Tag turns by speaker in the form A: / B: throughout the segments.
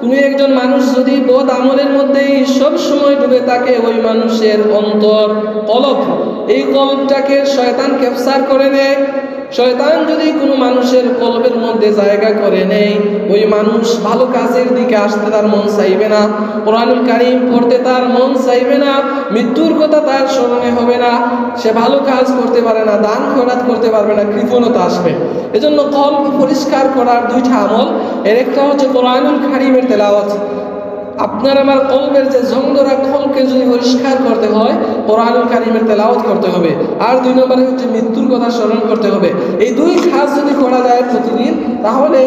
A: কোনো একজন মানুষ যদি বদ আমলের মধ্যেই সব সময় ডুবে থাকে, ওই মানুষের অন্তর কলব, এই কলবটাকে শয়তান ক্যাপচার করে নেয়। শয়তান যদি কোনো মানুষের কলবের মধ্যে জায়গা করে নেয়, ওই মানুষ ভালো কাজের দিকে আসতে তার মন চাইবে না, কোরআনুল কারীম পড়তে তার মন চাইবে না, মৃত্যুর কথা তার স্মরণে হবে না, সে ভালো কাজ করতে পারে না, দান খয়রাত করতে পারবে না, কৃপণতা আসবে। এজন্য কলব পরিষ্কার করার দুইটা আমল, এর একটা হচ্ছে কোরআনুল কারীমের তেলাওয়াত। আপনার আমার কলবের যে জংধরা কলকে যদি পরিষ্কার করতে হয়, কোরআনুল কারীমের তেলাওয়াত করতে হবে। আর দুই নম্বরে হচ্ছে মৃত্যুর কথা স্মরণ করতে হবে। এই দুই কাজ যদি করা যায় প্রতিদিন, তাহলে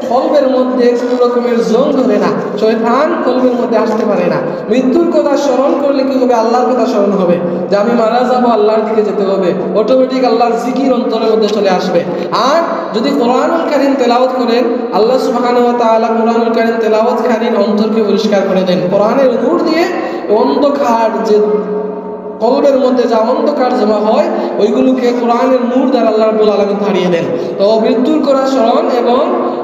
A: কলবের মধ্যে কোনো রকমের জং ধরে না, শয়তান কলবের মধ্যে আসতে পারে না। মৃত্যুর কথা স্মরণ করলে কি হবে? আল্লাহর কথা স্মরণ হবে, যে আমি মারা যাবো, আল্লাহর দিকে যেতে হবে, অটোমেটিক আল্লাহর জিকির অন্তরের মধ্যে চলে আসবে। আর যদি কোরআনুল কারীম তেলাওয়াত করেন, আল্লাহ সুবহানাহু ওয়া তাআলা কোরআনুল কারীম তেলাওয়াতকারীর অন্তরকে পরিষ্কার করে দেন। কোরআনের নূর দিয়ে অন্ধকার যে কলবের মধ্যে যা অন্ধকার জমা হয়, ওইগুলোকে কোরআনের নূর দ্বারা আল্লাহ রাব্বুল আলামিন হারিয়ে দেন। তো মৃত্যুর করা স্মরণ এবং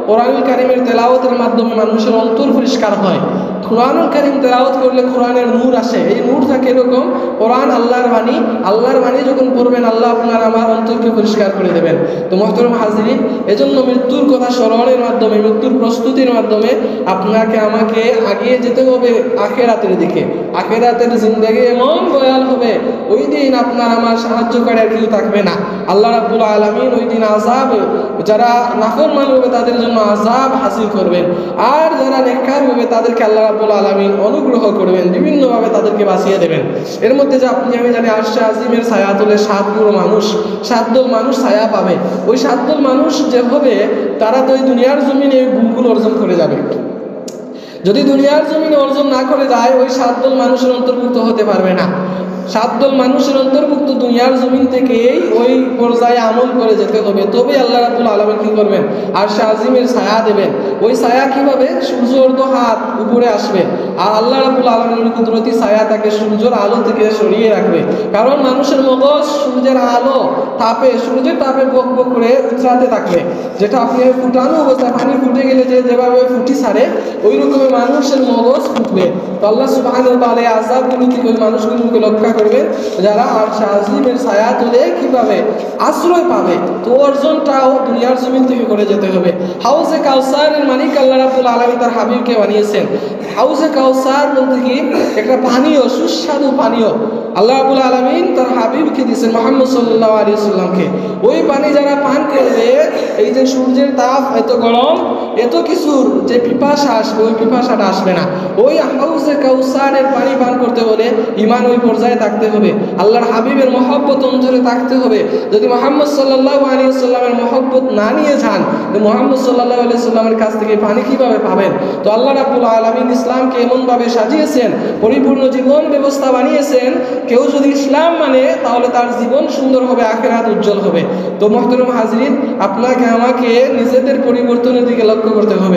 A: কোরআনুল কারীমের তেলাওয়াতের মাধ্যমে মানুষের অন্তর পরিষ্কার হয়। কোরআনুল কারীম তেলাওয়াত করলে কোরআনের নূর আসে। এই নূর থাকে এরকম, কোরআন আল্লাহর বাণী, আল্লাহর বাণী যখন পড়বেন, আল্লাহ আপনার আমার অন্তরকে পরিষ্কার করে দেবেন। তো মুহতারাম হাজিরিন, এজন্য মৃত্যুর কথা স্মরণের মাধ্যমে, মৃত্যুর প্রস্তুতির মাধ্যমে আপনাকে আমাকে আগিয়ে যেতে হবে আখিরাতের দিকে। আখিরাতের জিন্দেগি এমন বয়াল হবে, ওই দিন আপনার আমার সাহায্যকারী আর কেউ থাকবে না। আল্লাহ রাব্বুল আলামিন ওই দিন আযাব, যারা নাফরমান হবে তাদের জন্য আযাব হাসিল করবেন, আর যারা নেককার হবে তাদেরকে আল্লাহ রাব্বুল আলামিন অনুগ্রহ করবেন, বিভিন্নভাবে তাদেরকে বাঁচিয়ে দেবেন। এর মধ্যে যে আপনি আমি জানি, আরশে আজিমের ছায়া তলে 7 দল মানুষ ছায়া পাবে। ওই 7 দল মানুষ যে হবে, তারা তো এই দুনিয়ার জমিনে গুণগুলো অর্জন করে যাবে। যদি দুনিয়ার জমিনে অর্জন না করে যায়, ওই 7 দল মানুষের অন্তর্ভুক্ত হতে পারবে না। 7 দল মানুষের অন্তর্ভুক্ত দুনিয়ার জমিন থেকেই ওই পর্যায়ে আমল করে যেতে হবে, তবে আল্লাহ রাব্বুল আলামিন কি করবেন? আরশে আজিমের ছায়া দেবেন। ওই ছায়া কিভাবে? সূর্য অর্ধ হাত উপরে আসবে, আর আল্লাহ রাব্বুল আলামিনের কুদরতি ছায়া তাকে সূর্যের আলো থেকে সরিয়ে রাখবে। কারণ মানুষের মগজ সূর্যের আলো তাপে, সূর্যের তাপে বক বক করে উতরাতে থাকবে, যেটা আপনি ফুটানো অবস্থায় পানি ফুটে গেলে যেভাবে ফুটি ছাড়ে, ওই রকমের মানুষের মগজ ফুটবে। তো আল্লাহ সুবহানাহু ওয়া তাআলা আযাবগুলো থেকে ওই মানুষগুলোকে রক্ষা করবেন, যারা আরশে আজিমের ছায়া তলে কিভাবে আশ্রয় পাবে। তো অর্জনটাও দুনিয়ার জমিন থেকে করে যেতে হবে। হাউজে কাউসারের মালিক আল্লাহ রাব্বুল আলামিন তার হাবিবকে বানিয়েছেন। হাউজে কাউসার বলতে কি? একটা পানীয়, সুস্বাদু পানীয় আল্লাহ রাব্বুল আলামিন তার হাবিবকে দিয়েছেন, মুহাম্মদ সাল্লাল্লাহু আলাইহি ওয়াসাল্লামকে। ওই পানি যারা পান করবে, এই যে সূর্যের তাপ এত গরম, এত কিছুর যে পিপাসা আসবে, ওই পিপাসাটা আসবে না। ওই হাউজে কাউসারের পানি পান করতে হলে ঈমান ওই পর্যায়ে থাকতে হবে, আল্লাহর হাবিবের মহব্বত অন্তরে থাকতে হবে। যদি মুহাম্মদ সাল্লাল্লাহু আলাইহি ওয়াসাল্লামের মহব্বত না নিয়ে যান, তো মুহাম্মদ সাল্লাল্লাহু আলাইহি ওয়াসাল্লামের কাছ থেকে পানি কিভাবে পাবেন? তো আল্লাহ রাব্বুল আলামিন ইসলামকে এমনভাবে সাজিয়েছেন, পরিপূর্ণ জীবন ব্যবস্থা বানিয়েছেন, কেউ যদি ইসলাম মানে তাহলে তার জীবন সুন্দর হবে, আখিরাত উজ্জ্বল হবে। তো মুহতারাম হাজিরিন, আপনাকে আমাকে নিজেদের পরিবর্তনের দিকে লক্ষ্য করতে হবে।